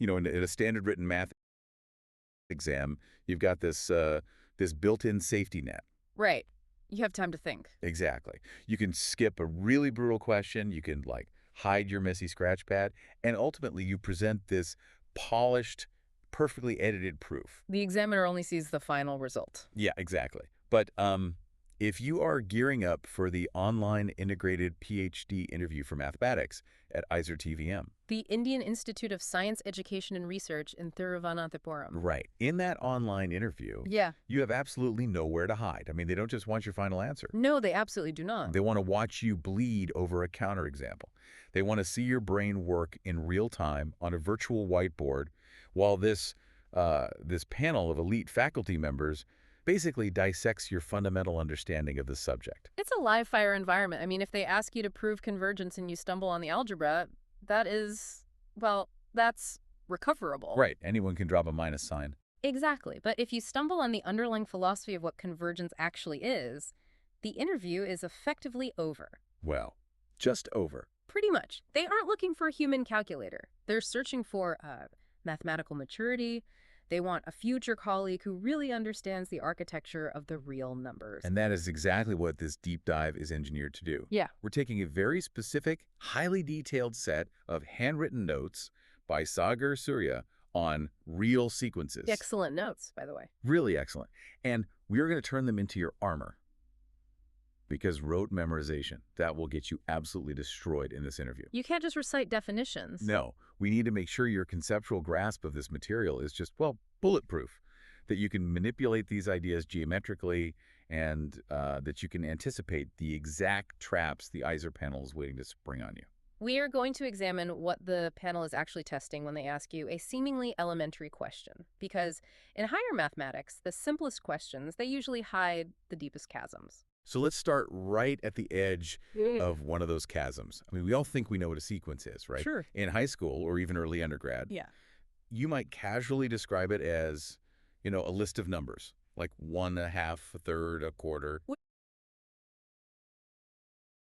In a standard written math exam, you've got this built-in safety net. Right. You have time to think. Exactly. You can skip a really brutal question. You can like hide your messy scratch pad, and ultimately you present this polished, perfectly edited proof. The examiner only sees the final result. Yeah, exactly. But if you are gearing up for the online integrated PhD interview for mathematics at ISER TVM, The Indian Institute of Science, Education and Research in Thiruvananthapuram. right, in that online interview, Yeah. you have absolutely nowhere to hide. I mean, they don't just want your final answer. No, they absolutely do not. They want to watch you bleed over a counterexample. They want to see your brain work in real time on a virtual whiteboard while this panel of elite faculty members basically dissects your fundamental understanding of the subject. It's a live fire environment. I mean, if they ask you to prove convergence and you stumble on the algebra, that is, well, that's recoverable. Right, anyone can drop a minus sign. Exactly. But if you stumble on the underlying philosophy of what convergence actually is, the interview is effectively over. Well, just over. Pretty much. They aren't looking for a human calculator. They're searching for mathematical maturity. They want a future colleague who really understands the architecture of the real numbers. And that is exactly what this deep dive is engineered to do. Yeah. We're taking a very specific, highly detailed set of handwritten notes by Sagar Surya on real sequences. Excellent notes, by the way. Really excellent. And we are going to turn them into your armor. Because rote memorization, that will get you absolutely destroyed in this interview. You can't just recite definitions. No, we need to make sure your conceptual grasp of this material is just, well, bulletproof. That you can manipulate these ideas geometrically and that you can anticipate the exact traps the ISER panel is waiting to spring on you. We are going to examine what the panel is actually testing when they ask you a seemingly elementary question. Because in higher mathematics, the simplest questions, they usually hide the deepest chasms. So let's start right at the edge of one of those chasms. I mean, we all think we know what a sequence is, right? Sure. In high school or even early undergrad, Yeah. you might casually describe it as, a list of numbers, like 1, a half, a third, a quarter.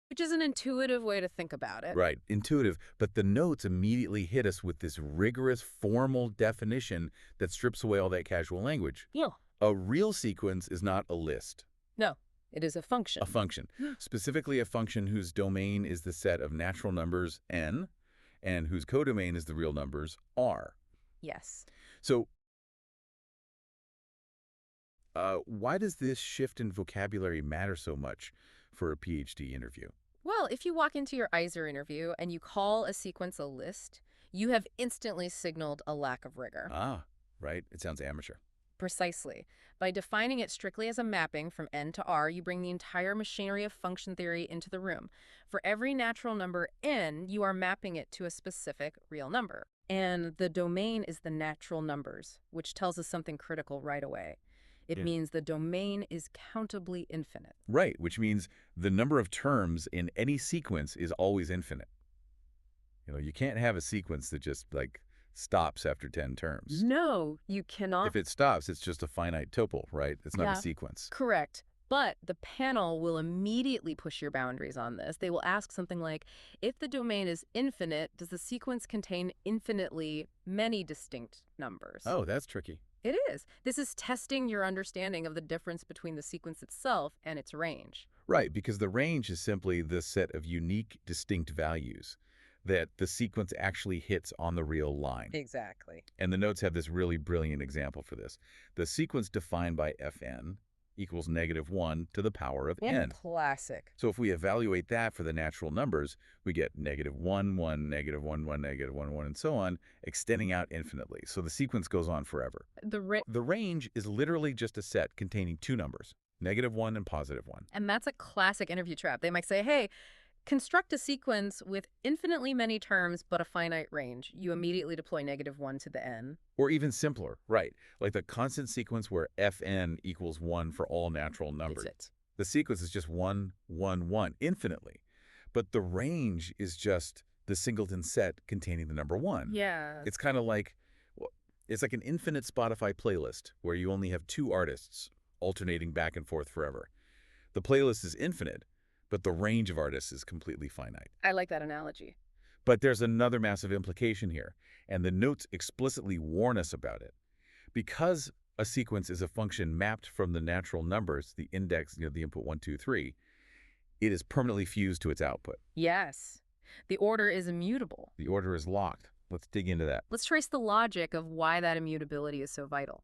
Which is an intuitive way to think about it. Right, intuitive. But the notes immediately hit us with this rigorous, formal definition that strips away all that casual language. Yeah. A real sequence is not a list. No, it is a function. A function. Specifically a function whose domain is the set of natural numbers n, and whose codomain is the real numbers r. Yes. So why does this shift in vocabulary matter so much for a PhD interview? Well, if you walk into your ISER interview and you call a sequence a list, you have instantly signaled a lack of rigor. Ah, right. It sounds amateur. Precisely. By defining it strictly as a mapping from n to r, you bring the entire machinery of function theory into the room. For every natural number n, you are mapping it to a specific real number. And the domain is the natural numbers, which tells us something critical right away. It means the domain is countably infinite. Right, which means the number of terms in any sequence is always infinite. You can't have a sequence that just, stops after 10 terms. No, you cannot. If it stops, it's just a finite tuple, right? It's not Yeah. a sequence. Correct. But the panel will immediately push your boundaries on this. They will ask something like, if the domain is infinite, does the sequence contain infinitely many distinct numbers? Oh, that's tricky. It is. This is testing your understanding of the difference between the sequence itself and its range. Right, because the range is simply the set of unique, distinct values that the sequence actually hits on the real line. Exactly. And the notes have this really brilliant example for this. The sequence defined by Fn equals -1 to the power of n. Classic. So if we evaluate that for the natural numbers, we get -1, 1, -1, 1, -1, 1, and so on, extending out infinitely. So the sequence goes on forever. The range is literally just a set containing two numbers, -1 and +1. And that's a classic interview trap. They might say, hey, construct a sequence with infinitely many terms but a finite range. You immediately deploy -1 to the n. Or even simpler, right, like the constant sequence where Fn equals 1 for all natural numbers. That's it. The sequence is just 1, 1, 1, infinitely. But the range is just the singleton set containing the number 1. Yeah. It's kind of like, it's like an infinite Spotify playlist where you only have two artists alternating back and forth forever. The playlist is infinite, but the range of artists is completely finite. I like that analogy. But there's another massive implication here, and the notes explicitly warn us about it. Because a sequence is a function mapped from the natural numbers, the index, the input 1, 2, 3, it is permanently fused to its output. Yes. The order is immutable. The order is locked. Let's dig into that. Let's trace the logic of why that immutability is so vital.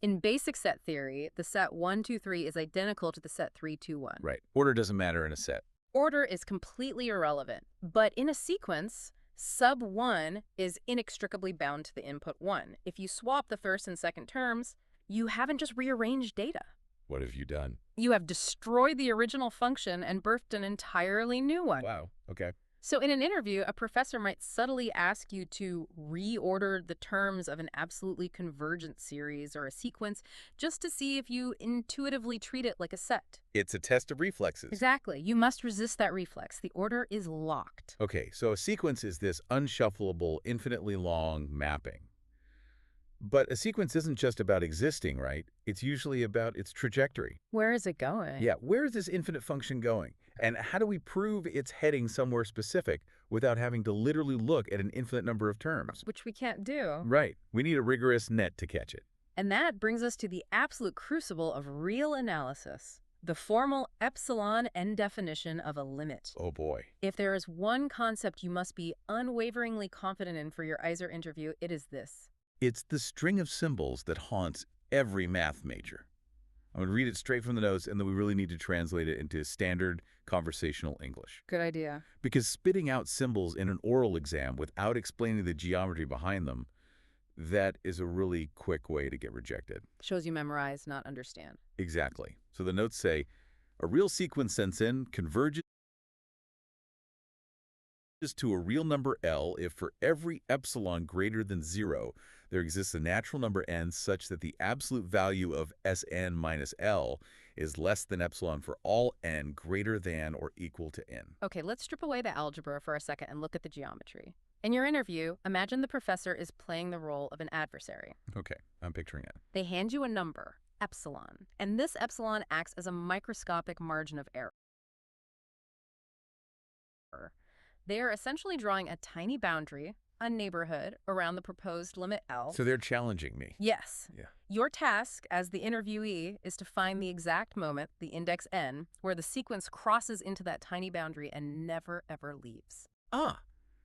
In basic set theory, the set 1, 2, 3 is identical to the set 3, 2, 1. Right. Order doesn't matter in a set. Order is completely irrelevant. But in a sequence, sub 1 is inextricably bound to the input 1. If you swap the first and second terms, you haven't just rearranged data. What have you done? You have destroyed the original function and birthed an entirely new one. Wow. Okay. So in an interview, a professor might subtly ask you to reorder the terms of an absolutely convergent series or a sequence just to see if you intuitively treat it like a set. It's a test of reflexes. Exactly. You must resist that reflex. The order is locked. Okay, so a sequence is this unshuffleable, infinitely long mapping. But a sequence isn't just about existing, right? It's usually about its trajectory. Where is it going? Yeah, where is this infinite function going? And how do we prove it's heading somewhere specific without having to literally look at an infinite number of terms? Which we can't do. Right. We need a rigorous net to catch it. And that brings us to the absolute crucible of real analysis. The formal epsilon end definition of a limit. Oh boy. If there is one concept you must be unwaveringly confident in for your ISER interview, it is this. It's the string of symbols that haunts every math major. I'm going to read it straight from the notes, and then we really need to translate it into standard conversational English. Good idea. Because spitting out symbols in an oral exam without explaining the geometry behind them, that is a really quick way to get rejected. Shows you memorize, not understand. Exactly. So the notes say, a real sequence sends in converges to a real number L if for every epsilon greater than 0, there exists a natural number n such that the absolute value of Sn minus L is less than epsilon for all n greater than or equal to n. Okay, let's strip away the algebra for a second and look at the geometry. In your interview, imagine the professor is playing the role of an adversary. Okay, I'm picturing it. They hand you a number, epsilon, and this epsilon acts as a microscopic margin of error. They are essentially drawing a tiny boundary, a neighborhood, around the proposed limit L. So they're challenging me. Yes. Yeah. Your task as the interviewee is to find the exact moment, the index n, where the sequence crosses into that tiny boundary and never, ever leaves. Ah,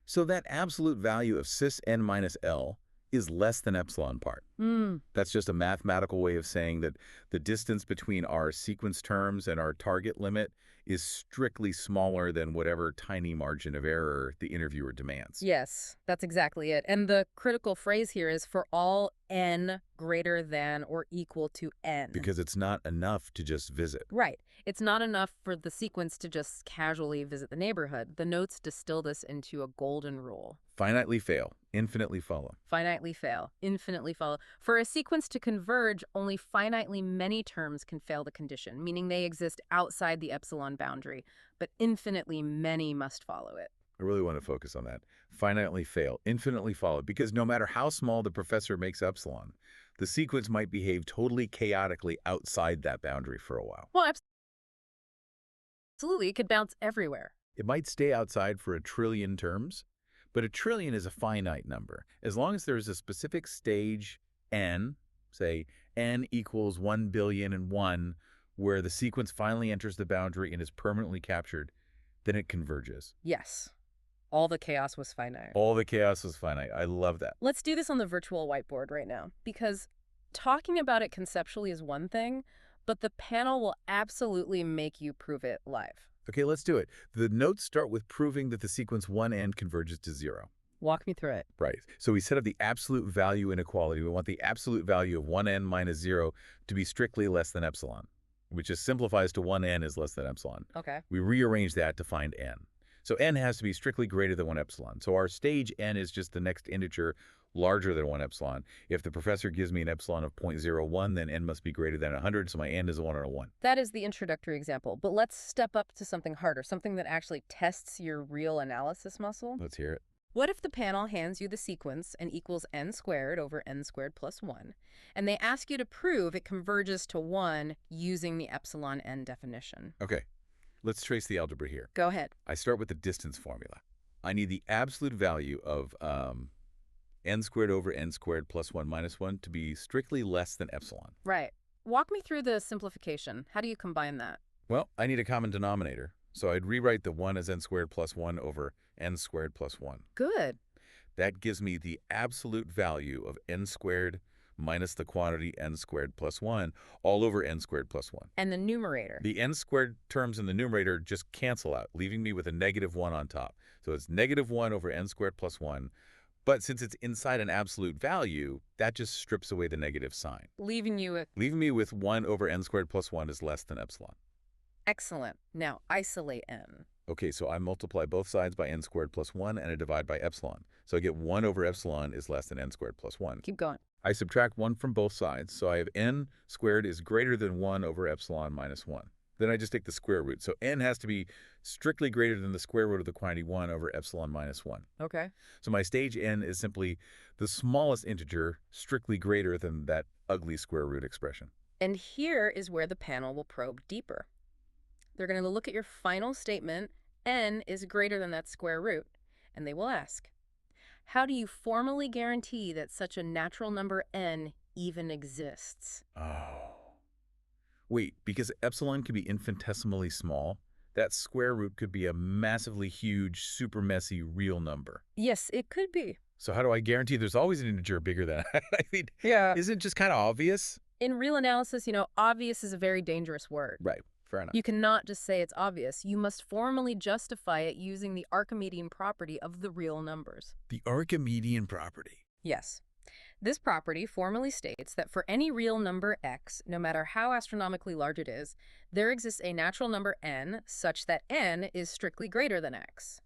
so that absolute value of cis n minus L is less than epsilon part. That's just a mathematical way of saying that the distance between our sequence terms and our target limit is strictly smaller than whatever tiny margin of error the interviewer demands. Yes, that's exactly it. And the critical phrase here is for all n greater than or equal to n. Because it's not enough to just visit. Right. It's not enough for the sequence to just casually visit the neighborhood. The notes distill this into a golden rule. Finitely fail, infinitely follow. Finitely fail, infinitely follow. For a sequence to converge, only finitely many terms can fail the condition, meaning they exist outside the epsilon boundary, but infinitely many must follow it. I really want to focus on that. Finitely fail, infinitely follow, because no matter how small the professor makes epsilon, the sequence might behave totally chaotically outside that boundary for a while. Well, absolutely. It could bounce everywhere. It might stay outside for 1 trillion terms, but 1 trillion is a finite number. As long as there is a specific stage n, say n equals 1,000,000,001, where the sequence finally enters the boundary and is permanently captured, then it converges. Yes. All the chaos was finite. All the chaos was finite. I love that. Let's do this on the virtual whiteboard right now, because talking about it conceptually is one thing, but the panel will absolutely make you prove it live. Okay, let's do it. The notes start with proving that the sequence 1n converges to 0. Walk me through it. Right. So we set up the absolute value inequality. We want the absolute value of 1n minus 0 to be strictly less than epsilon, which just simplifies to 1n is less than epsilon. Okay. We rearrange that to find n. So n has to be strictly greater than 1 epsilon. So our stage n is just the next integer larger than 1 epsilon. If the professor gives me an epsilon of 0.01, then n must be greater than 100, so my n is a 1 on a 1. That is the introductory example, but let's step up to something harder, something that actually tests your real analysis muscle. Let's hear it. What if the panel hands you the sequence n equals n squared over n squared plus 1, and they ask you to prove it converges to 1 using the epsilon n definition? Okay, let's trace the algebra here. Go ahead. I start with the distance formula. I need the absolute value of n squared over n squared plus 1 minus 1 to be strictly less than epsilon. Right. Walk me through the simplification. How do you combine that? Well, I need a common denominator, so I'd rewrite the 1 as n squared plus 1 over n squared plus 1. Good. That gives me the absolute value of n squared minus the quantity n squared plus 1 all over n squared plus 1. And the numerator? The n squared terms in the numerator just cancel out, leaving me with a negative 1 on top. So it's negative 1 over n squared plus 1. But since it's inside an absolute value, that just strips away the negative sign, Leaving you with... leaving me with 1 over n squared plus 1 is less than epsilon. Excellent. Now isolate n. Okay, so I multiply both sides by n squared plus 1 and I divide by epsilon. So I get 1 over epsilon is less than n squared plus 1. Keep going. I subtract 1 from both sides, so I have n squared is greater than 1 over epsilon minus 1. Then I just take the square root. So n has to be strictly greater than the square root of the quantity 1 over epsilon minus 1. Okay. So my stage n is simply the smallest integer strictly greater than that ugly square root expression. And here is where the panel will probe deeper. They're going to look at your final statement, n is greater than that square root, and they will ask, how do you formally guarantee that such a natural number n even exists? Oh. Wait, because epsilon can be infinitesimally small, that square root could be a massively huge, super messy real number. Yes, it could be. So how do I guarantee there's always an integer bigger than I mean, Yeah. isn't it just kind of obvious? In real analysis, obvious is a very dangerous word. Right, fair enough. You cannot just say it's obvious. You must formally justify it using the Archimedean property of the real numbers. The Archimedean property. Yes. This property formally states that for any real number x, no matter how astronomically large it is, there exists a natural number n such that n is strictly greater than x.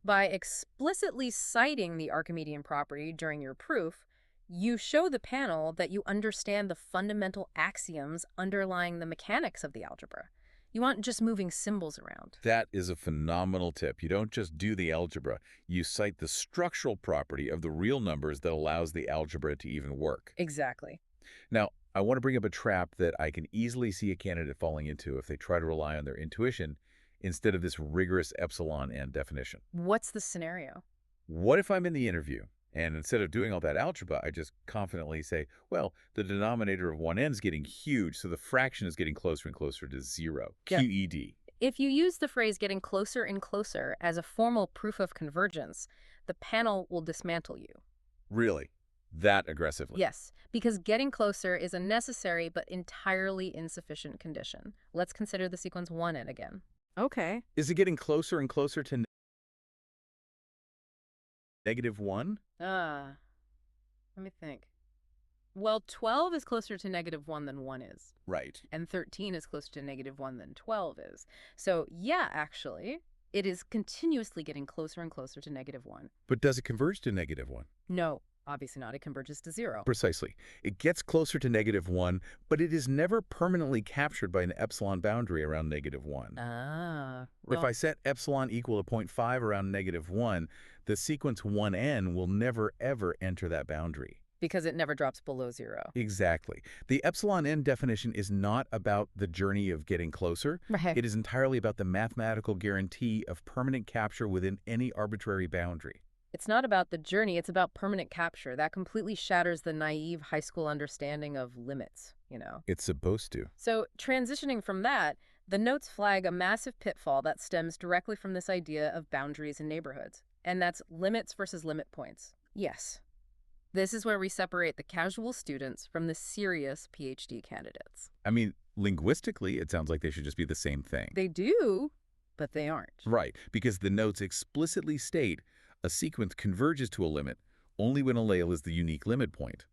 By explicitly citing the Archimedean property during your proof, you show the panel that you understand the fundamental axioms underlying the mechanics of the algebra. You aren't just moving symbols around. That is a phenomenal tip. You don't just do the algebra. You cite the structural property of the real numbers that allows the algebra to even work. Exactly. Now, I want to bring up a trap that I can easily see a candidate falling into if they try to rely on their intuition instead of this rigorous epsilon n definition. What's the scenario? What if I'm in the interview and instead of doing all that algebra, I just confidently say, well, the denominator of 1n is getting huge, so the fraction is getting closer and closer to 0, Yeah. QED. If you use the phrase getting closer and closer as a formal proof of convergence, the panel will dismantle you. Really? That aggressively? Yes, because getting closer is a necessary but entirely insufficient condition. Let's consider the sequence 1n again. Okay. Is it getting closer and closer to negative 1? Let me think. Well, 12 is closer to negative 1 than 1 is. Right. And 13 is closer to negative 1 than 12 is. So, yeah, actually, it is continuously getting closer and closer to negative 1. But does it converge to negative 1? No, obviously not. It converges to 0. Precisely. It gets closer to negative 1, but it is never permanently captured by an epsilon boundary around negative 1. If I set epsilon equal to 0.5 around negative 1, the sequence 1n will never, ever enter that boundary. Because it never drops below 0. Exactly. The epsilon n definition is not about the journey of getting closer. Right. It is entirely about the mathematical guarantee of permanent capture within any arbitrary boundary. It's not about the journey, it's about permanent capture. That completely shatters the naive high school understanding of limits, It's supposed to. So, transitioning from that, the notes flag a massive pitfall that stems directly from this idea of boundaries and neighborhoods. And that's limits versus limit points. Yes. This is where we separate the casual students from the serious PhD candidates. I mean, linguistically, it sounds like they should just be the same thing. They do, but they aren't. Right, because the notes explicitly state a sequence converges to a limit only when a LAIL is the unique limit point.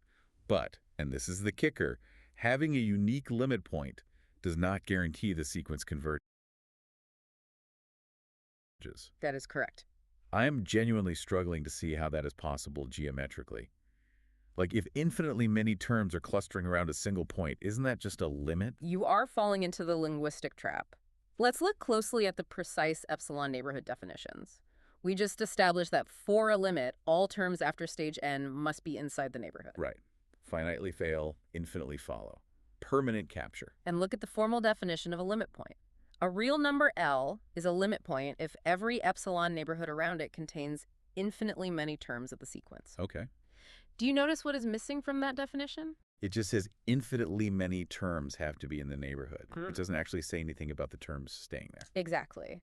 But, and this is the kicker, having a unique limit point does not guarantee the sequence converges. That is correct. I am genuinely struggling to see how that is possible geometrically. Like, if infinitely many terms are clustering around a single point, isn't that just a limit? You are falling into the linguistic trap. Let's look closely at the precise epsilon neighborhood definitions. We just established that for a limit, all terms after stage n must be inside the neighborhood. Right. Finitely fail, infinitely follow. Permanent capture. And look at the formal definition of a limit point. A real number L is a limit point if every epsilon neighborhood around it contains infinitely many terms of the sequence. Okay. Do you notice what is missing from that definition? It just says infinitely many terms have to be in the neighborhood. It doesn't actually say anything about the terms staying there. Exactly.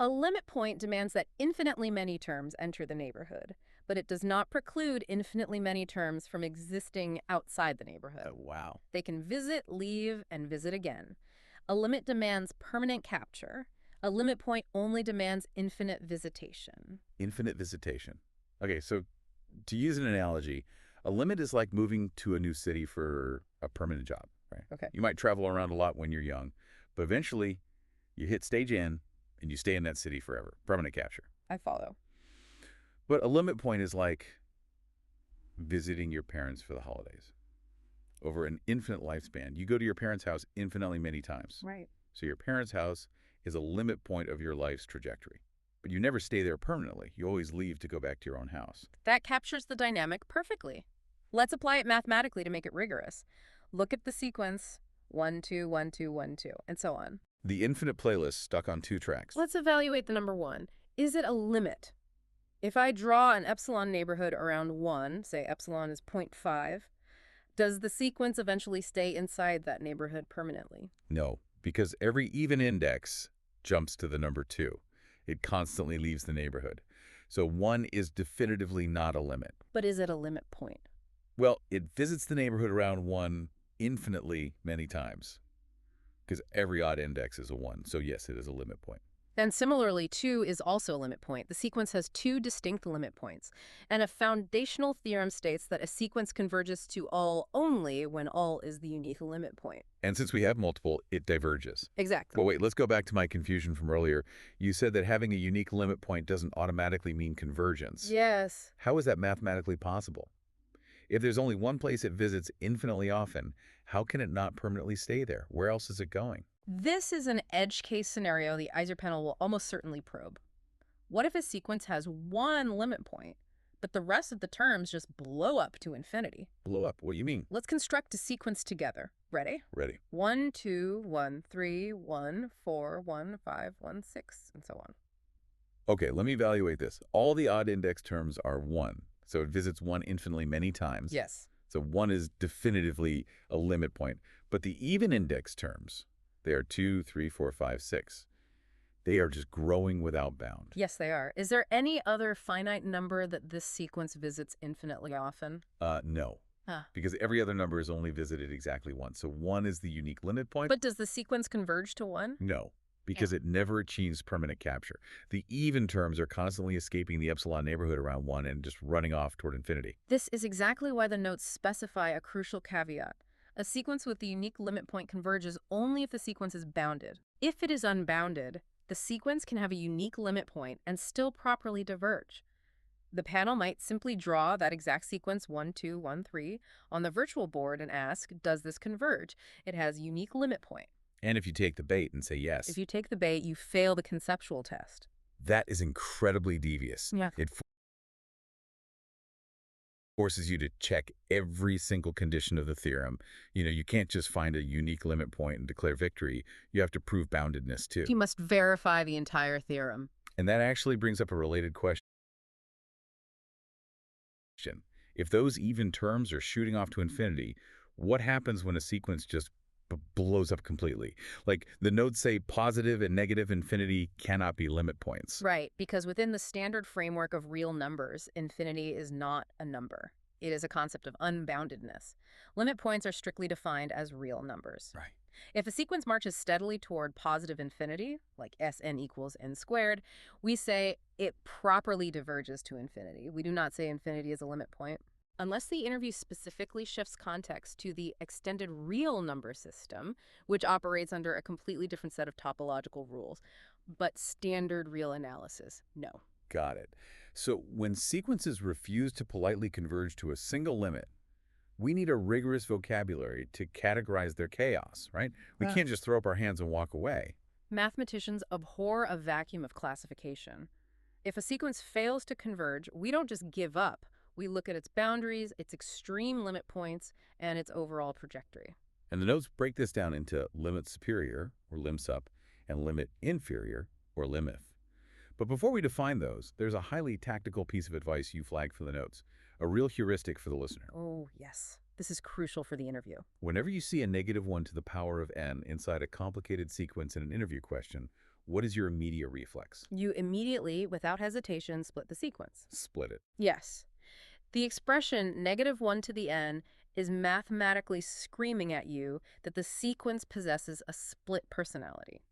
A limit point demands that infinitely many terms enter the neighborhood, but it does not preclude infinitely many terms from existing outside the neighborhood. Wow. They can visit, leave, and visit again. A limit demands permanent capture. A limit point only demands infinite visitation. Infinite visitation. Okay, so to use an analogy, a limit is like moving to a new city for a permanent job, right? Okay. You might travel around a lot when you're young, but eventually you hit stage N and you stay in that city forever. Permanent capture. I follow. But a limit point is like visiting your parents for the holidays. Over an infinite lifespan, you go to your parents' house infinitely many times. Right. So your parents' house is a limit point of your life's trajectory. But you never stay there permanently. You always leave to go back to your own house. That captures the dynamic perfectly. Let's apply it mathematically to make it rigorous. Look at the sequence 1, 2, 1, 2, 1, 2, and so on. The infinite playlist stuck on 2 tracks. Let's evaluate the number 1. Is it a limit? If I draw an epsilon neighborhood around 1, say epsilon is 0.5, does the sequence eventually stay inside that neighborhood permanently? No, because every even index jumps to the number 2. It constantly leaves the neighborhood. So 1 is definitively not a limit. But is it a limit point? Well, it visits the neighborhood around 1 infinitely many times, because every odd index is a 1. So yes, it is a limit point. And similarly, 2 is also a limit point. The sequence has 2 distinct limit points. And a foundational theorem states that a sequence converges to all only when all is the unique limit point. And since we have multiple, it diverges. Exactly. Well, wait, let's go back to my confusion from earlier. You said that having a unique limit point doesn't automatically mean convergence. Yes. How is that mathematically possible? If there's only one place it visits infinitely often, how can it not permanently stay there? Where else is it going? This is an edge case scenario the Eiser panel will almost certainly probe. What if a sequence has one limit point, but the rest of the terms just blow up to infinity? Blow up? What do you mean? Let's construct a sequence together. Ready? Ready. 1, 2, 1, 3, 1, 4, 1, 5, 1, 6, and so on. Okay, let me evaluate this. All the odd index terms are 1, so it visits 1 infinitely many times. Yes. So 1 is definitively a limit point. But the even index terms, they are 2, 3, 4, 5, 6. They are just growing without bound. Yes, they are. Is there any other finite number that this sequence visits infinitely often? No. Huh. Because every other number is only visited exactly once. So 1 is the unique limit point. But does the sequence converge to 1? No, because it never achieves permanent capture. The even terms are constantly escaping the epsilon neighborhood around 1 and just running off toward infinity. This is exactly why the notes specify a crucial caveat. A sequence with the unique limit point converges only if the sequence is bounded. If it is unbounded, the sequence can have a unique limit point and still properly diverge. The panel might simply draw that exact sequence 1, 2, 1, 3 on the virtual board and ask, does this converge? It has a unique limit point. And if you take the bait and say yes, If you take the bait, you fail the conceptual test. that is incredibly devious. Yeah. It forces you to check every single condition of the theorem. You can't just find a unique limit point and declare victory. You have to prove boundedness too. You must verify the entire theorem. And that actually brings up a related question. If those even terms are shooting off to infinity, what happens when a sequence just blows up completely? Like the notes say positive and negative infinity cannot be limit points. Right, because within the standard framework of real numbers, infinity is not a number. It is a concept of unboundedness. Limit points are strictly defined as real numbers. Right. If a sequence marches steadily toward positive infinity, like Sn equals n squared, we say it properly diverges to infinity. We do not say infinity is a limit point. Unless the interview specifically shifts context to the extended real number system, which operates under a completely different set of topological rules, but standard real analysis, no. Got it. So when sequences refuse to politely converge to a single limit, we need a rigorous vocabulary to categorize their chaos, right? We can't just throw up our hands and walk away. Mathematicians abhor a vacuum of classification. If a sequence fails to converge, we don't just give up. We look at its boundaries, its extreme limit points, and its overall trajectory. And the notes break this down into limit superior, or lim sup, and limit inferior, or limif. But before we define those, there's a highly tactical piece of advice you flagged for the notes, a real heuristic for the listener. Oh, yes. This is crucial for the interview. Whenever you see a -1 to the power of n inside a complicated sequence in an interview question, what is your immediate reflex? You immediately, without hesitation, split the sequence. Split it. Yes. The expression -1 to the n is mathematically screaming at you that the sequence possesses a split personality.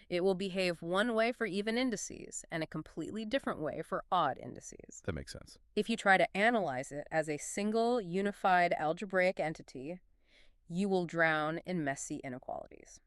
It will behave one way for even indices and a completely different way for odd indices. That makes sense. If you try to analyze it as a single, unified algebraic entity, you will drown in messy inequalities.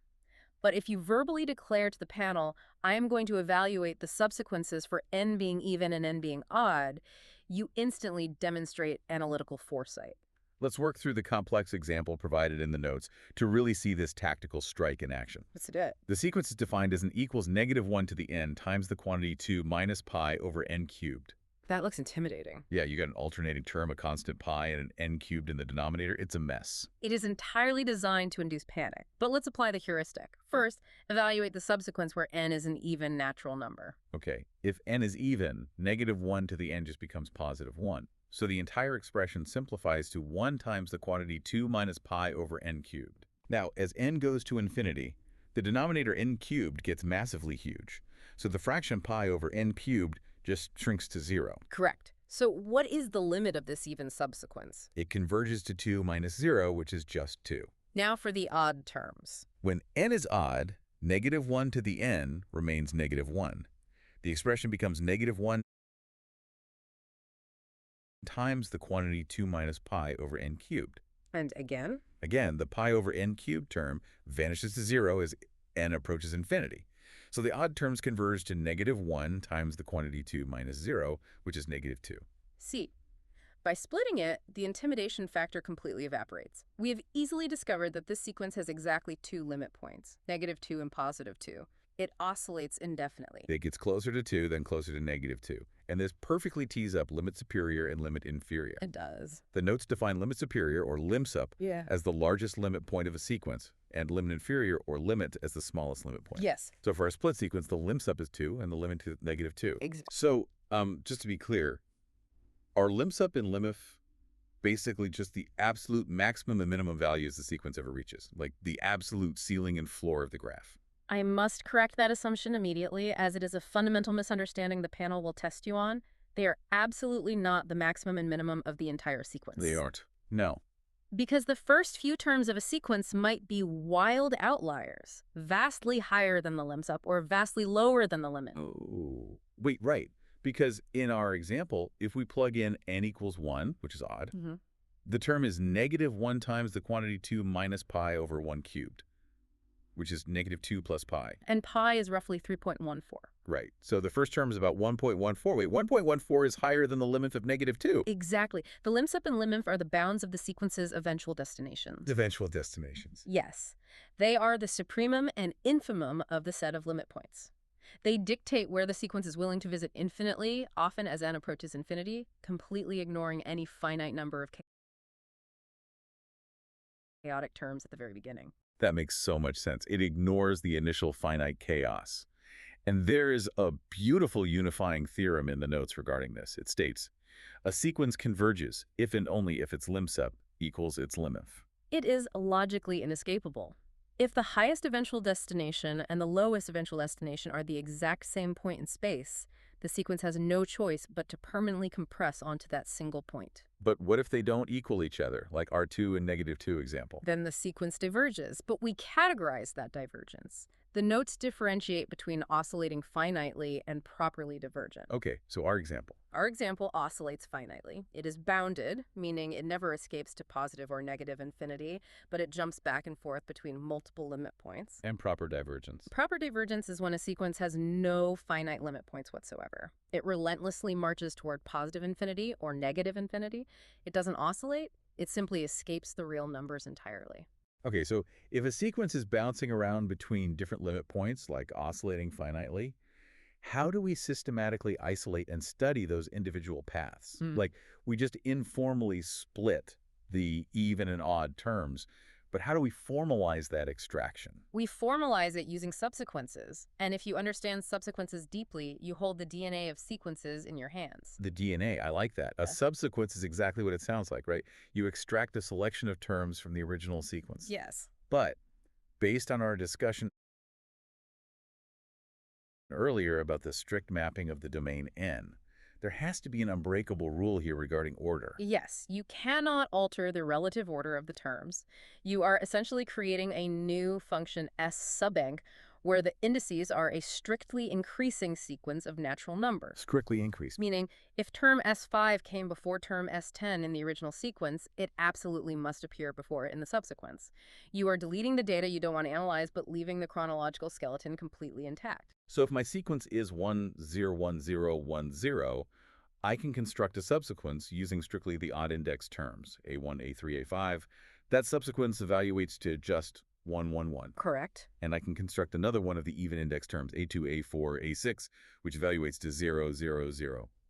But if you verbally declare to the panel, I am going to evaluate the subsequences for n being even and n being odd, you instantly demonstrate analytical foresight. Let's work through the complex example provided in the notes to really see this tactical strike in action. Let's do it. The sequence is defined as an equals -1 to the n times the quantity 2 minus pi over n cubed. That looks intimidating. Yeah, you got an alternating term, a constant pi, and an n cubed in the denominator. It's a mess. It is entirely designed to induce panic. But let's apply the heuristic. First, evaluate the subsequence where n is an even natural number. Okay, if n is even, -1 to the n just becomes +1. So the entire expression simplifies to 1 times the quantity 2 minus pi over n cubed. Now, as n goes to infinity, the denominator n cubed gets massively huge. So the fraction pi over n cubed just shrinks to 0. Correct. So what is the limit of this even subsequence? It converges to 2 minus 0, which is just 2. Now for the odd terms. When n is odd, -1 to the n remains -1. The expression becomes -1 times the quantity 2 minus pi over n cubed. And again? Again, the pi over n cubed term vanishes to 0 as n approaches infinity. So the odd terms converge to -1 times the quantity 2 minus 0, which is -2. See, by splitting it, the intimidation factor completely evaporates. We have easily discovered that this sequence has exactly 2 limit points, -2 and +2. It oscillates indefinitely. It gets closer to 2, then closer to -2. And this perfectly tees up limit superior and limit inferior. It does. The notes define limit superior, or limsup, Yeah. as the largest limit point of a sequence, and limit inferior, or limit, as the smallest limit point. Yes. So for our split sequence, the limsup is 2, and the limit is -2. Exactly. So, just to be clear, are limsup and limif basically just the absolute maximum and minimum values the sequence ever reaches? Like the absolute ceiling and floor of the graph? I must correct that assumption immediately, as it is a fundamental misunderstanding the panel will test you on. They are absolutely not the maximum and minimum of the entire sequence. They aren't. No. Because the first few terms of a sequence might be wild outliers, vastly higher than the limsup or vastly lower than the limit. Oh. Wait, right. Because in our example, if we plug in n equals 1, which is odd, the term is -1 times the quantity 2 minus pi over 1 cubed, which is -2 plus pi. And pi is roughly 3.14. Right. So the first term is about 1.14. Wait, 1.14 is higher than the limit of -2. Exactly. The limsup and limif are the bounds of the sequence's eventual destinations. Eventual destinations. Yes. They are the supremum and infimum of the set of limit points. They dictate where the sequence is willing to visit infinitely, often as n approaches infinity, completely ignoring any finite number of chaotic terms at the very beginning. That makes so much sense. It ignores the initial finite chaos. And there is a beautiful unifying theorem in the notes regarding this. It states, a sequence converges if and only if its limsup equals its limif. It is logically inescapable. If the highest eventual destination and the lowest eventual destination are the exact same point in space, the sequence has no choice but to permanently compress onto that single point. But what if they don't equal each other, like our 2 and -2 example? Then the sequence diverges, but we categorize that divergence. The notes differentiate between oscillating finitely and properly divergent. Okay, so our example. Our example oscillates finitely. It is bounded, meaning it never escapes to positive or negative infinity, but it jumps back and forth between multiple limit points. And proper divergence. Proper divergence is when a sequence has no finite limit points whatsoever. It relentlessly marches toward positive infinity or negative infinity. It doesn't oscillate. It simply escapes the real numbers entirely. Okay, so if a sequence is bouncing around between different limit points, like oscillating finitely, how do we systematically isolate and study those individual paths? Like, we just informally split the even and odd terms, But how do we formalize that extraction? We formalize it using subsequences, and if you understand subsequences deeply, you hold the DNA of sequences in your hands. The DNA, I like that. A Yes. subsequence is exactly what it sounds like, right? You extract a selection of terms from the original sequence. Yes. But based on our discussion earlier about the strict mapping of the domain N, there has to be an unbreakable rule here regarding order. Yes, you cannot alter the relative order of the terms. You are essentially creating a new function S sub n where the indices are a strictly increasing sequence of natural numbers. Strictly increased. Meaning, if term S5 came before term S10 in the original sequence, it absolutely must appear before it in the subsequence. You are deleting the data you don't want to analyze, but leaving the chronological skeleton completely intact. So if my sequence is 101010, I can construct a subsequence using strictly the odd index terms, A1, A3, A5. That subsequence evaluates to just 111. Correct. And I can construct another one of the even index terms, A2, A4, A6, which evaluates to 000.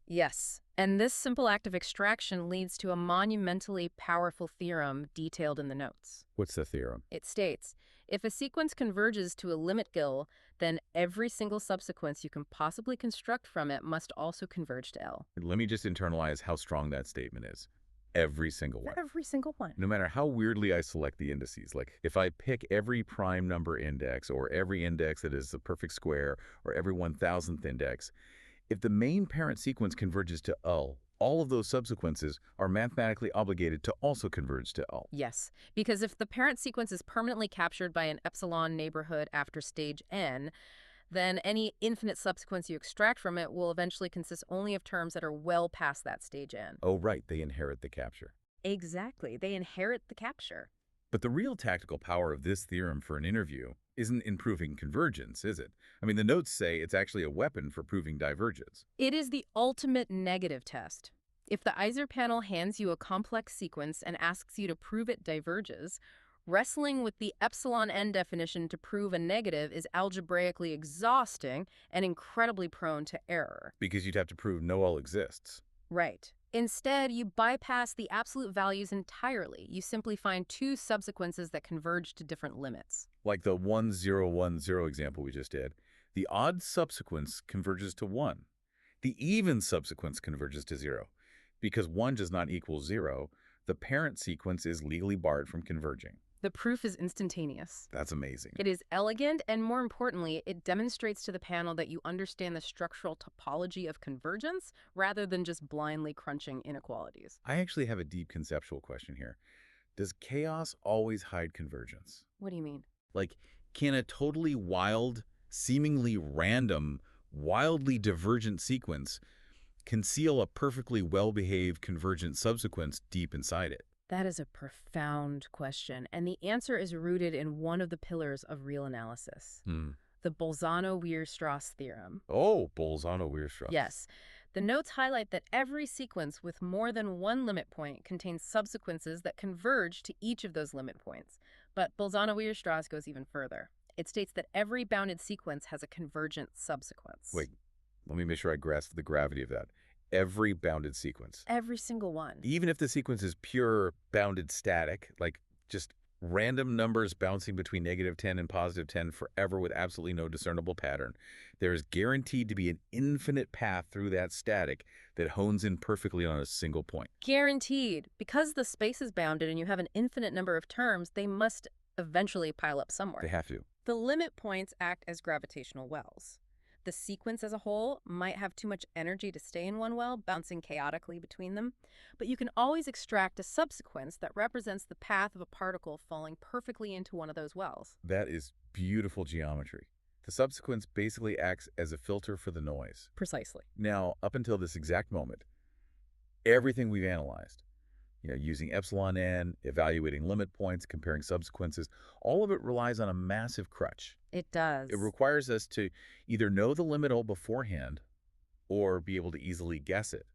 Yes, and this simple act of extraction leads to a monumentally powerful theorem detailed in the notes. What's the theorem? It states, if a sequence converges to a limit GIL, then every single subsequence you can possibly construct from it must also converge to L. Let me just internalize how strong that statement is. Every single one. Every single one. No matter how weirdly I select the indices, like if I pick every prime number index or every index that is a perfect square or every 1000th index, if the main parent sequence converges to L, all of those subsequences are mathematically obligated to also converge to L. Yes, because if the parent sequence is permanently captured by an epsilon neighborhood after stage n, then any infinite subsequence you extract from it will eventually consist only of terms that are well past that stage n. Oh, right, they inherit the capture. Exactly, they inherit the capture. But the real tactical power of this theorem for an interview isn't in proving convergence, is it? I mean, the notes say it's actually a weapon for proving divergence. It is the ultimate negative test. If the Iser panel hands you a complex sequence and asks you to prove it diverges, wrestling with the epsilon n definition to prove a negative is algebraically exhausting and incredibly prone to error. Because you'd have to prove no L exists. Right. Instead, you bypass the absolute values entirely. You simply find two subsequences that converge to different limits. Like the 1010 example we just did, the odd subsequence converges to 1. The even subsequence converges to 0. Because 1 does not equal 0, the parent sequence is legally barred from converging. The proof is instantaneous. That's amazing. It is elegant, and more importantly, it demonstrates to the panel that you understand the structural topology of convergence rather than just blindly crunching inequalities. I actually have a deep conceptual question here. Does chaos always hide convergence? What do you mean? Like, can a totally wild, seemingly random, wildly divergent sequence conceal a perfectly well-behaved convergent subsequence deep inside it? That is a profound question, and the answer is rooted in one of the pillars of real analysis, the Bolzano-Weierstrass theorem. Oh, Bolzano-Weierstrass. Yes. The notes highlight that every sequence with more than one limit point contains subsequences that converge to each of those limit points. But Bolzano-Weierstrass goes even further. It states that every bounded sequence has a convergent subsequence. Wait, let me make sure I grasp the gravity of that. Every bounded sequence. Every single one. Even if the sequence is pure bounded static, like just random numbers bouncing between -10 and +10 forever with absolutely no discernible pattern, there is guaranteed to be an infinite path through that static that hones in perfectly on a single point. Guaranteed. Because the space is bounded and you have an infinite number of terms, they must eventually pile up somewhere. They have to. The limit points act as gravitational wells. The sequence as a whole might have too much energy to stay in one well, bouncing chaotically between them, but you can always extract a subsequence that represents the path of a particle falling perfectly into one of those wells. That is beautiful geometry. The subsequence basically acts as a filter for the noise. Precisely. Now, up until this exact moment, everything we've analyzed, using epsilon n, evaluating limit points, comparing subsequences, all of it relies on a massive crutch. It does. It requires us to either know the limit L beforehand or be able to easily guess it.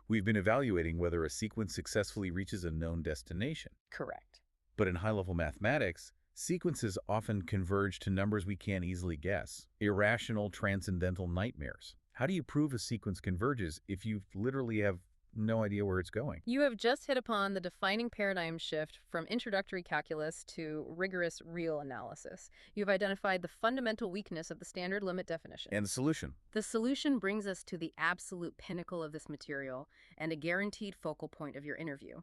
We've been evaluating whether a sequence successfully reaches a known destination. Correct. But in high-level mathematics, sequences often converge to numbers we can't easily guess. Irrational, transcendental nightmares. How do you prove a sequence converges if you literally have no idea where it's going. You have just hit upon the defining paradigm shift from introductory calculus to rigorous real analysis. You have identified the fundamental weakness of the standard limit definition. And the solution? The solution brings us to the absolute pinnacle of this material and a guaranteed focal point of your interview: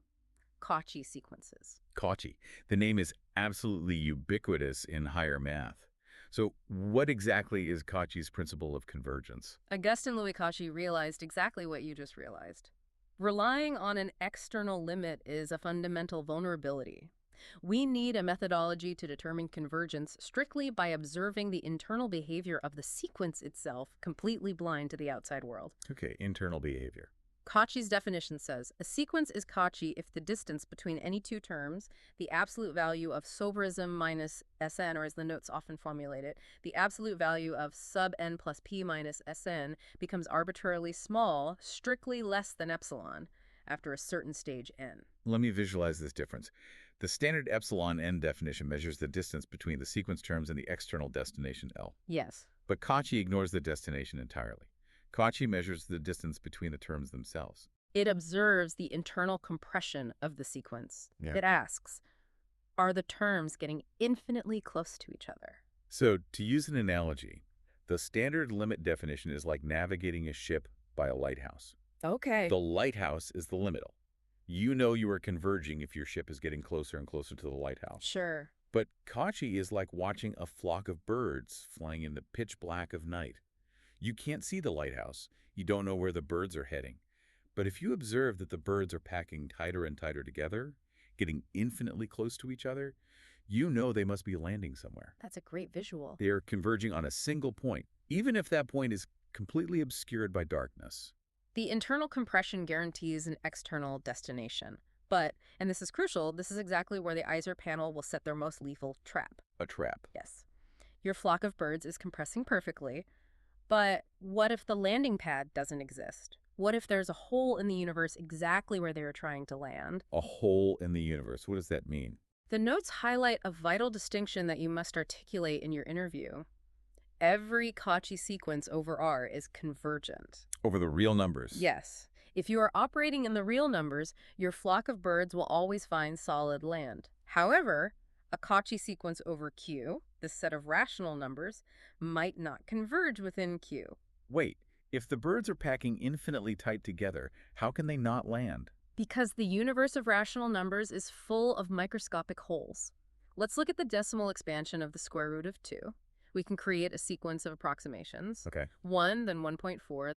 Cauchy sequences. Cauchy. The name is absolutely ubiquitous in higher math. So what exactly is Cauchy's principle of convergence? Augustin Louis Cauchy realized exactly what you just realized. Relying on an external limit is a fundamental vulnerability. We need a methodology to determine convergence strictly by observing the internal behavior of the sequence itself, completely blind to the outside world. Okay, internal behavior. Cauchy's definition says, a sequence is Cauchy if the distance between any two terms, the absolute value of sobrism minus Sn, or as the notes often formulate it, the absolute value of sub n plus p minus Sn becomes arbitrarily small, strictly less than epsilon, after a certain stage n. Let me visualize this difference. The standard epsilon n definition measures the distance between the sequence terms and the external destination L. Yes. But Cauchy ignores the destination entirely. Cauchy measures the distance between the terms themselves. It observes the internal compression of the sequence. Yeah. It asks, are the terms getting infinitely close to each other? So, to use an analogy, the standard limit definition is like navigating a ship by a lighthouse. Okay. The lighthouse is the limit. You know you are converging if your ship is getting closer and closer to the lighthouse. Sure. But Cauchy is like watching a flock of birds flying in the pitch black of night. You can't see the lighthouse. You don't know where the birds are heading. But if you observe that the birds are packing tighter and tighter together, getting infinitely close to each other, you know they must be landing somewhere. That's a great visual. They are converging on a single point, even if that point is completely obscured by darkness. The internal compression guarantees an external destination. But, and this is crucial, this is exactly where the ISER panel will set their most lethal trap. A trap. Yes. Your flock of birds is compressing perfectly, but what if the landing pad doesn't exist? What if there's a hole in the universe exactly where they are trying to land? A hole in the universe. What does that mean? The notes highlight a vital distinction that you must articulate in your interview. Every Cauchy sequence over R is convergent. Over the real numbers. Yes. If you are operating in the real numbers, your flock of birds will always find solid land. However, a Cauchy sequence over Q, this set of rational numbers, might not converge within Q. Wait, if the birds are packing infinitely tight together, how can they not land? Because the universe of rational numbers is full of microscopic holes. Let's look at the decimal expansion of the square root of 2. We can create a sequence of approximations. Okay. 1, then 1.4,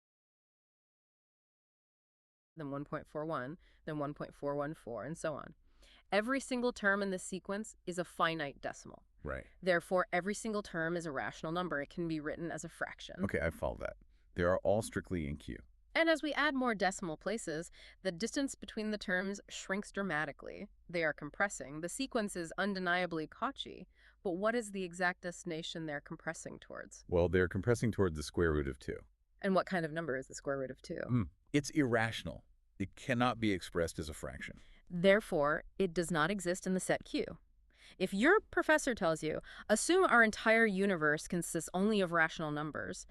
then 1.41, then 1.414, and so on. Every single term in this sequence is a finite decimal. Right. Therefore, every single term is a rational number. It can be written as a fraction. Okay, I follow that. They are all strictly in Q. And as we add more decimal places, the distance between the terms shrinks dramatically. They are compressing. The sequence is undeniably Cauchy, but what is the exact destination they're compressing towards? Well, they're compressing toward the square root of 2. And what kind of number is the square root of 2? It's irrational. It cannot be expressed as a fraction. Therefore, it does not exist in the set Q. If your professor tells you, assume our entire universe consists only of rational numbers,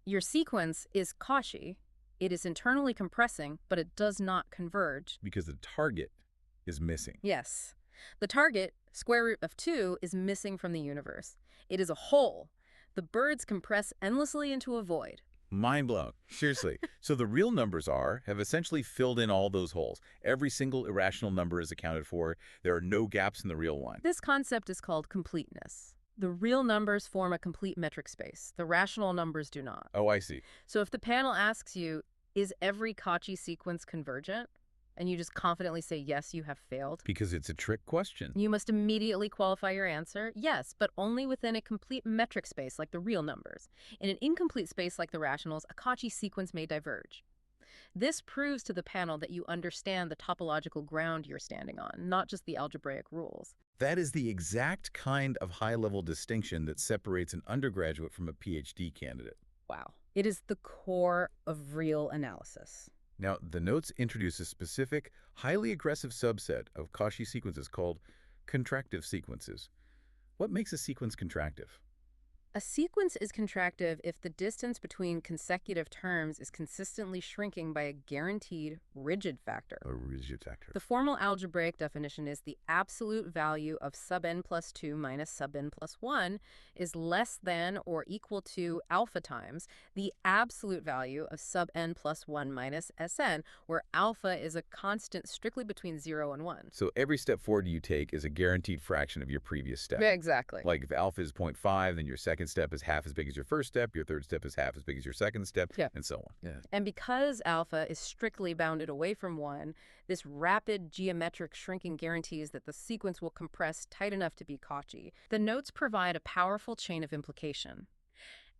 your sequence is Cauchy. It is internally compressing, but it does not converge. Because the target is missing. Yes. The target, square root of 2, is missing from the universe. It is a hole. The birds compress endlessly into a void. Mind blown. Seriously. So the real numbers have essentially filled in all those holes. Every single irrational number is accounted for. There are no gaps in the real one. This concept is called completeness. The real numbers form a complete metric space. The rational numbers do not. Oh, I see. So if the panel asks you, is every Cauchy sequence convergent? And you just confidently say, yes, you have failed. Because it's a trick question. You must immediately qualify your answer. Yes, but only within a complete metric space like the real numbers. In an incomplete space like the rationals, a Cauchy sequence may diverge. This proves to the panel that you understand the topological ground you're standing on, not just the algebraic rules. That is the exact kind of high-level distinction that separates an undergraduate from a PhD candidate. Wow. It is the core of real analysis. Now, the notes introduce a specific, highly aggressive subset of Cauchy sequences called contractive sequences. What makes a sequence contractive? A sequence is contractive if the distance between consecutive terms is consistently shrinking by a guaranteed rigid factor. A rigid factor. The formal algebraic definition is the absolute value of sub n plus 2 minus sub n plus 1 is less than or equal to alpha times the absolute value of sub n plus 1 minus Sn, where alpha is a constant strictly between 0 and 1. So every step forward you take is a guaranteed fraction of your previous step. Yeah, exactly. Like if alpha is 0.5, then your second step is half as big as your first step, your third step is half as big as your second step, Yeah. and so on. Yeah. And because alpha is strictly bounded away from 1, this rapid geometric shrinking guarantees that the sequence will compress tight enough to be Cauchy. The notes provide a powerful chain of implication.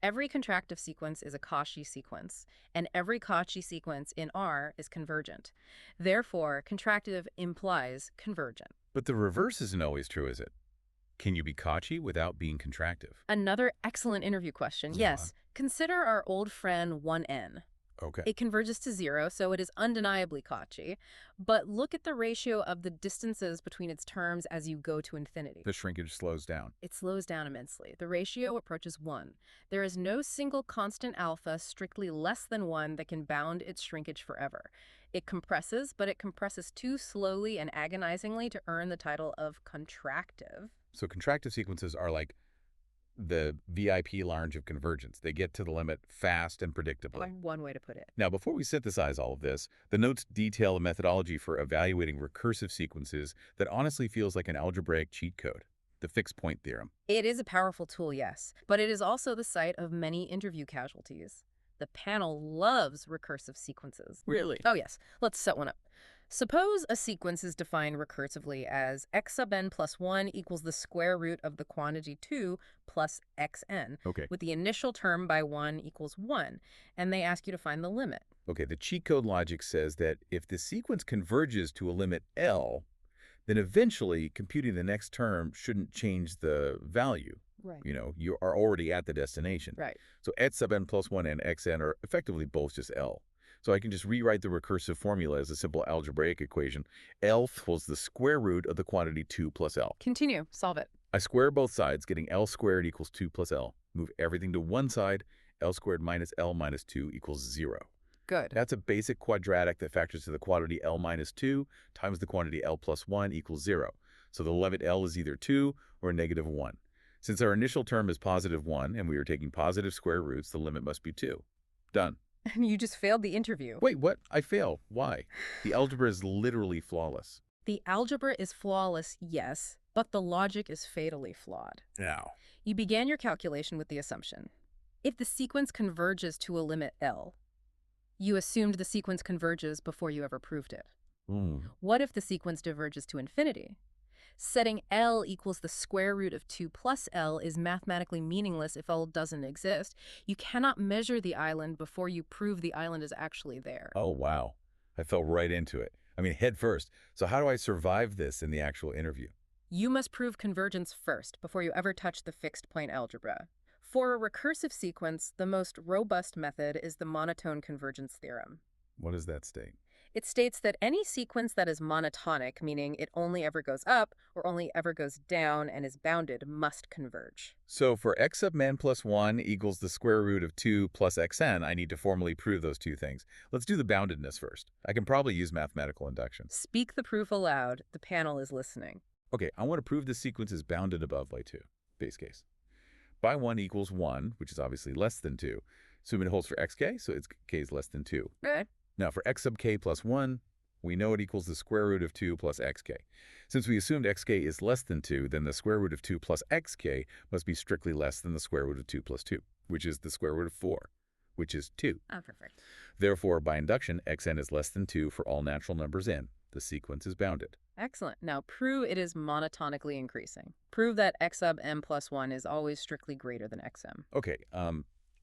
Every contractive sequence is a Cauchy sequence, and every Cauchy sequence in R is convergent. Therefore, contractive implies convergent. But the reverse isn't always true, is it? Can you be Cauchy without being contractive? Another excellent interview question. Yes, consider our old friend 1n. Okay. It converges to 0, so it is undeniably Cauchy. But look at the ratio of the distances between its terms as you go to infinity. The shrinkage slows down. It slows down immensely. The ratio approaches 1. There is no single constant alpha strictly less than 1 that can bound its shrinkage forever. It compresses, but it compresses too slowly and agonizingly to earn the title of contractive. So contractive sequences are like the VIP lounge of convergence. They get to the limit fast and predictably. One way to put it. Now, before we synthesize all of this, the notes detail a methodology for evaluating recursive sequences that honestly feels like an algebraic cheat code, the fixed point theorem. It is a powerful tool, yes, but it is also the site of many interview casualties. The panel loves recursive sequences. Really? Oh, yes. Let's set one up. Suppose a sequence is defined recursively as x sub n plus 1 equals the square root of the quantity 2 plus xn, Okay. with the initial term by 1 equals 1, and they ask you to find the limit. Okay, the cheat code logic says that if the sequence converges to a limit L, then eventually computing the next term shouldn't change the value. Right. You know, you are already at the destination. Right. So x sub n plus 1 and xn are effectively both just L. So I can just rewrite the recursive formula as a simple algebraic equation. L equals the square root of the quantity 2 plus L. Continue. Solve it. I square both sides, getting L squared equals 2 plus L. Move everything to one side, L squared minus L minus 2 equals 0. Good. That's a basic quadratic that factors to the quantity L minus 2 times the quantity L plus 1 equals 0. So the limit L is either 2 or negative 1. Since our initial term is positive 1 and we are taking positive square roots, the limit must be 2. Done. And you just failed the interview. Wait, what? I fail. Why? The algebra is literally flawless. The algebra is flawless, yes, but the logic is fatally flawed. Now. You began your calculation with the assumption. If the sequence converges to a limit L, you assumed the sequence converges before you ever proved it. What if the sequence diverges to infinity? Setting L equals the square root of 2 plus L is mathematically meaningless if L doesn't exist. You cannot measure the island before you prove the island is actually there. Oh, wow. I fell right into it. I mean, head first. So how do I survive this in the actual interview? You must prove convergence first before you ever touch the fixed point algebra. For a recursive sequence, the most robust method is the monotone convergence theorem. What does that state? It states that any sequence that is monotonic, meaning it only ever goes up or only ever goes down and is bounded, must converge. So for x sub n plus 1 equals the square root of 2 plus xn, I need to formally prove those two things. Let's do the boundedness first. I can probably use mathematical induction. Speak the proof aloud. The panel is listening. Okay, I want to prove the sequence is bounded above by 2, base case. By 1 equals 1, which is obviously less than 2. Assume it holds for xk, so its k is less than 2. Right. Now for x sub k plus 1, we know it equals the square root of 2 plus xk. Since we assumed xk is less than 2, then the square root of 2 plus xk must be strictly less than the square root of 2 plus 2, which is the square root of 4, which is 2. Oh, perfect. Therefore, by induction, xn is less than 2 for all natural numbers n. The sequence is bounded. Excellent. Now prove it is monotonically increasing. Prove that x sub m plus 1 is always strictly greater than xm. Okay,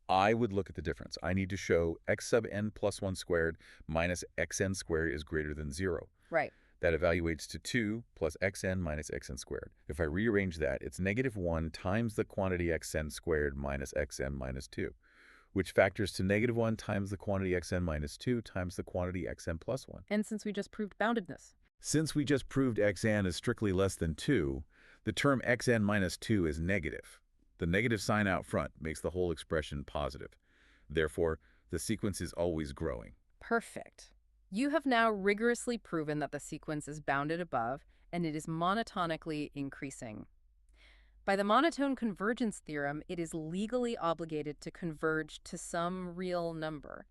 I would look at the difference. I need to show x sub n plus 1 squared minus xn squared is greater than 0. Right. That evaluates to 2 plus xn minus xn squared. If I rearrange that, it's negative 1 times the quantity xn squared minus xn minus 2, which factors to negative 1 times the quantity xn minus 2 times the quantity xn plus 1. And since we just proved boundedness. Since we just proved xn is strictly less than 2, the term xn minus 2 is negative. The negative sign out front makes the whole expression positive. Therefore, the sequence is always growing. Perfect. You have now rigorously proven that the sequence is bounded above and it is monotonically increasing. By the monotone convergence theorem, it is legally obligated to converge to some real number.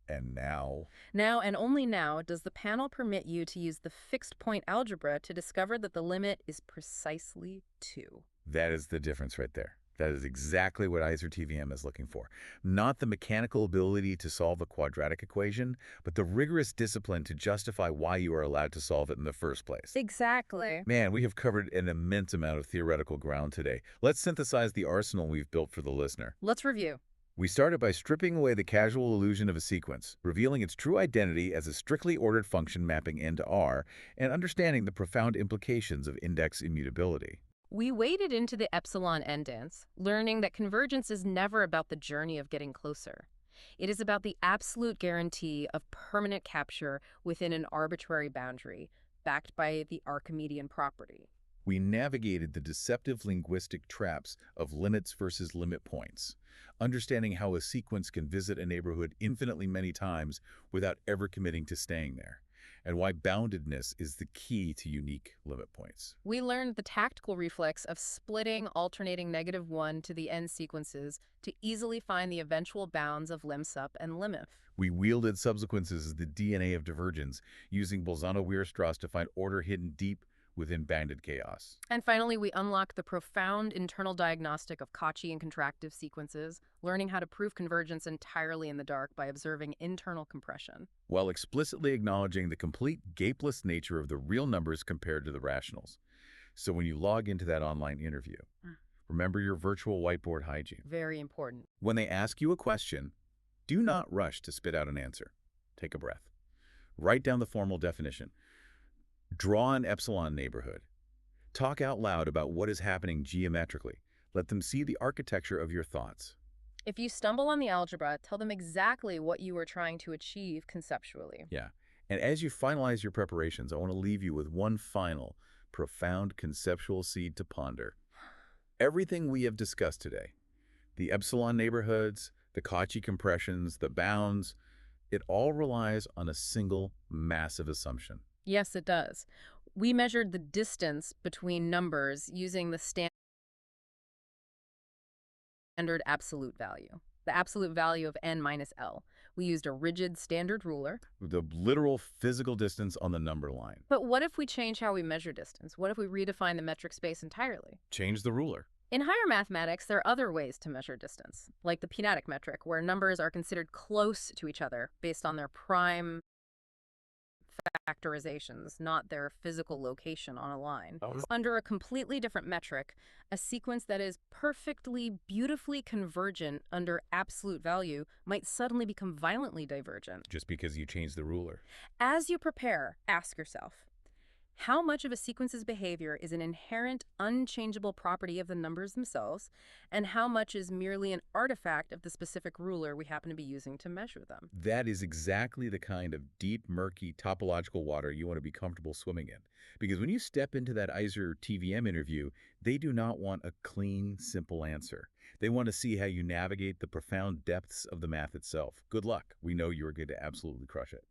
And now, Now and only now does the panel permit you to use the fixed point algebra to discover that the limit is precisely 2. that is the difference right there. That is exactly what ISER TVM is looking for. Not the mechanical ability to solve a quadratic equation, but the rigorous discipline to justify why you are allowed to solve it in the first place. Exactly. Man, we have covered an immense amount of theoretical ground today. Let's synthesize the arsenal we've built for the listener. Let's review. We started by stripping away the casual illusion of a sequence, revealing its true identity as a strictly ordered function mapping n to r, and understanding the profound implications of index immutability. We waded into the epsilon n dance, learning that convergence is never about the journey of getting closer. It is about the absolute guarantee of permanent capture within an arbitrary boundary, backed by the Archimedean property. We navigated the deceptive linguistic traps of limits versus limit points, understanding how a sequence can visit a neighborhood infinitely many times without ever committing to staying there, and why boundedness is the key to unique limit points. We learned the tactical reflex of splitting alternating -1 to the n sequences to easily find the eventual bounds of lim_sup and lim_if. We wielded subsequences as the DNA of divergence, using Bolzano-Weierstrass to find order hidden deep within bounded chaos. And finally, we unlocked the profound internal diagnostic of Cauchy and contractive sequences, learning how to prove convergence entirely in the dark by observing internal compression. While explicitly acknowledging the complete gapeless nature of the real numbers compared to the rationals. So when you log into that online interview, remember your virtual whiteboard hygiene. Very important. When they ask you a question, do not rush to spit out an answer. Take a breath. Write down the formal definition. Draw an epsilon neighborhood. Talk out loud about what is happening geometrically. Let them see the architecture of your thoughts. If you stumble on the algebra, tell them exactly what you were trying to achieve conceptually. Yeah. And as you finalize your preparations, I want to leave you with one final, profound conceptual seed to ponder. Everything we have discussed today, the epsilon neighborhoods, the Cauchy compressions, the bounds, it all relies on a single massive assumption. Yes, it does. We measured the distance between numbers using the standard absolute value, the absolute value of n minus L. We used a rigid standard ruler. The literal physical distance on the number line. But what if we change how we measure distance? What if we redefine the metric space entirely? Change the ruler. In higher mathematics, there are other ways to measure distance, like the p-natic metric, where numbers are considered close to each other based on their prime factorizations, not their physical location on a line. Under a completely different metric, a sequence that is perfectly, beautifully convergent under absolute value might suddenly become violently divergent. Just because you change the ruler. As you prepare, ask yourself, how much of a sequence's behavior is an inherent, unchangeable property of the numbers themselves, and how much is merely an artifact of the specific ruler we happen to be using to measure them? That is exactly the kind of deep, murky, topological water you want to be comfortable swimming in. Because when you step into that ISER TVM interview, they do not want a clean, simple answer. They want to see how you navigate the profound depths of the math itself. Good luck. We know you are going to absolutely crush it.